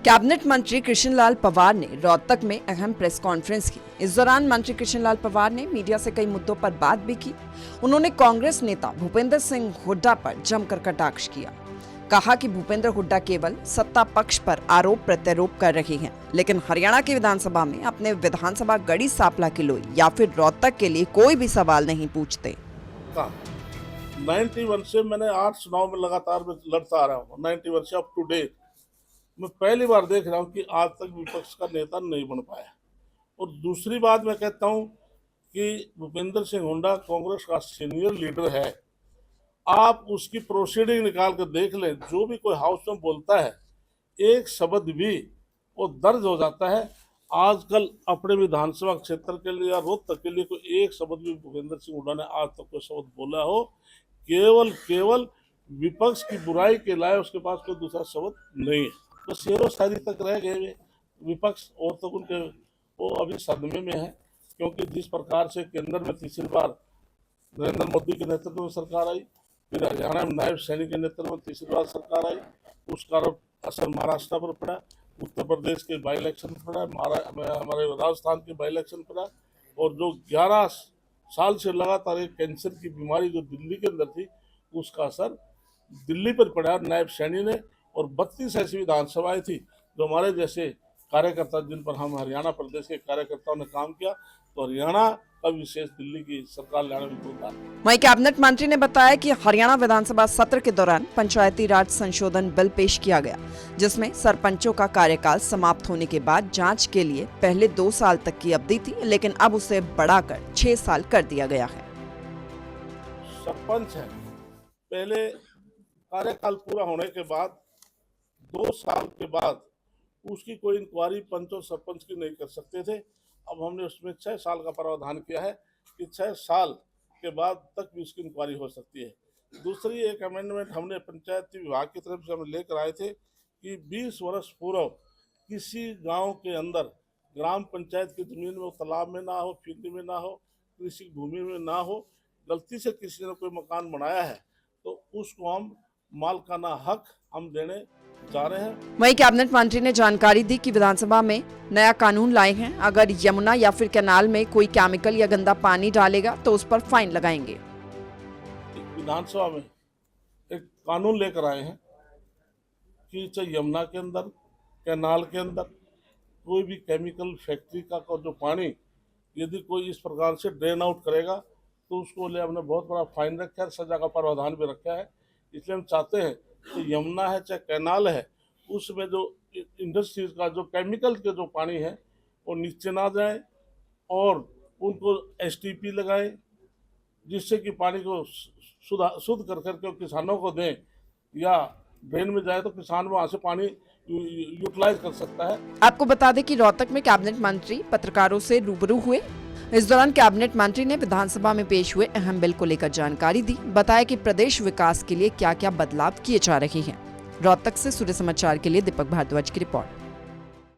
Cabinet मंत्री कृष्णलाल पंवार ने रोहतक में अहम प्रेस कॉन्फ्रेंस की। इस दौरान मंत्री कृष्णलाल पंवार ने मीडिया से कई मुद्दों पर बात भी की। उन्होंने कांग्रेस नेता भूपेंद्र सिंह हुड्डा पर जमकर कटाक्ष किया। कहा कि भूपेंद्र हुड्डा केवल सत्ता पक्ष पर आरोप प्रत्यारोप कर रहे हैं, लेकिन हरियाणा की विधानसभा में अपने विधानसभा गढ़ी सांपला किलोई या फिर रोहतक के लिए कोई भी सवाल नहीं पूछते। 91 से मैंने 8 चुनाव में लगातार लड़ता आ रहा हूँ। 91 से अप टू डेट मैं पहली बार देख रहा हूँ कि आज तक विपक्ष का नेता नहीं बन पाया। और दूसरी बात मैं कहता हूँ कि भूपेंद्र सिंह हुड्डा कांग्रेस का सीनियर लीडर है। आप उसकी प्रोसीडिंग निकाल कर देख लें, जो भी कोई हाउस में बोलता है एक शब्द भी वो दर्ज हो जाता है। आजकल अपने विधानसभा क्षेत्र के लिए या रोहतक के लिए कोई एक शब्द भी भूपेंद्र सिंह हुड्डा ने आज तक कोई शब्द बोला हो, केवल विपक्ष की बुराई के लाए उसके पास कोई दूसरा शब्द नहीं है। तो शेरो शायरी तक रह गए विपक्ष, और तक उनके वो अभी सदमे में है, क्योंकि जिस प्रकार से केंद्र में तीसरी बार नरेंद्र मोदी के नेतृत्व में सरकार आई, फिर हरियाणा में नायब सैनी के नेतृत्व में तीसरी बार सरकार आई, उसका असर महाराष्ट्र पर पड़ा, उत्तर प्रदेश के बाई इलेक्शन पड़ा, हमारे राजस्थान के बाई इलेक्शन पड़ा, और जो 11 साल से लगातार एक कैंसर की बीमारी जो दिल्ली के अंदर थी उसका असर दिल्ली पर पड़ा नायब सैनी ने। और 32 ऐसी विधानसभाएं थी जो हमारे जैसे कार्यकर्ता, जिन पर हम हरियाणा प्रदेश के कार्यकर्ताओं ने काम किया, तो हरियाणा का विशेष दिल्ली की सरकार लाने में योगदान। वहीं कैबिनेट मंत्री ने बताया कि हरियाणा विधानसभा सत्र के दौरान पंचायती राज संशोधन बिल पेश किया गया, जिसमें सरपंचों का कार्यकाल समाप्त होने के बाद जांच के लिए पहले 2 साल तक की अवधि थी, लेकिन अब उसे बढ़ाकर 6 साल कर दिया गया है। सरपंच है, पहले कार्यकाल पूरा होने के बाद 2 साल के बाद उसकी कोई इंक्वायरी पंच और सरपंच की नहीं कर सकते थे। अब हमने उसमें 6 साल का प्रावधान किया है कि 6 साल के बाद तक भी उसकी इंक्वायरी हो सकती है। दूसरी एक अमेंडमेंट हमने पंचायती विभाग की तरफ से हम लेकर आए थे कि 20 वर्ष पूर्व किसी गांव के अंदर ग्राम पंचायत की जमीन में, तालाब में ना हो, फील्ड में ना हो, कृषि भूमि में ना हो, गलती से किसी ने कोई मकान बनाया है तो उसको हम मालकाना हक हम देने जा रहे हैं। वहीं कैबिनेट मंत्री ने जानकारी दी कि विधानसभा में नया कानून लाए हैं, अगर यमुना या फिर कैनाल में कोई केमिकल या गंदा पानी डालेगा तो उस पर फाइन लगाएंगे। विधानसभा में एक कानून लेकर आए हैं कि चाहे यमुना के अंदर, कैनाल के अंदर कोई भी केमिकल फैक्ट्री का जो पानी यदि कोई इस प्रकार से ड्रेन आउट करेगा तो उसको ले हमने बहुत बड़ा फाइन रखा है, सजा का प्रावधान भी रखा है। इसलिए हम चाहते हैं कि यमुना है चाहे कैनाल है, उसमें जो इंडस्ट्रीज का जो केमिकल के जो पानी है वो नीचे ना जाए, और उनको STP लगाएं, जिससे कि पानी को शुद्ध कर करके किसानों को दें, या ड्रेन में जाए तो किसान वहाँ से पानी यूटिलाइज कर सकता है। आपको बता दें कि रोहतक में कैबिनेट मंत्री पत्रकारों से रूबरू हुए। इस दौरान कैबिनेट मंत्री ने विधानसभा में पेश हुए अहम बिल को लेकर जानकारी दी। बताया कि प्रदेश विकास के लिए क्या क्या बदलाव किए जा रहे हैं। रोहतक से सूर्य समाचार के लिए दीपक भारद्वाज की रिपोर्ट।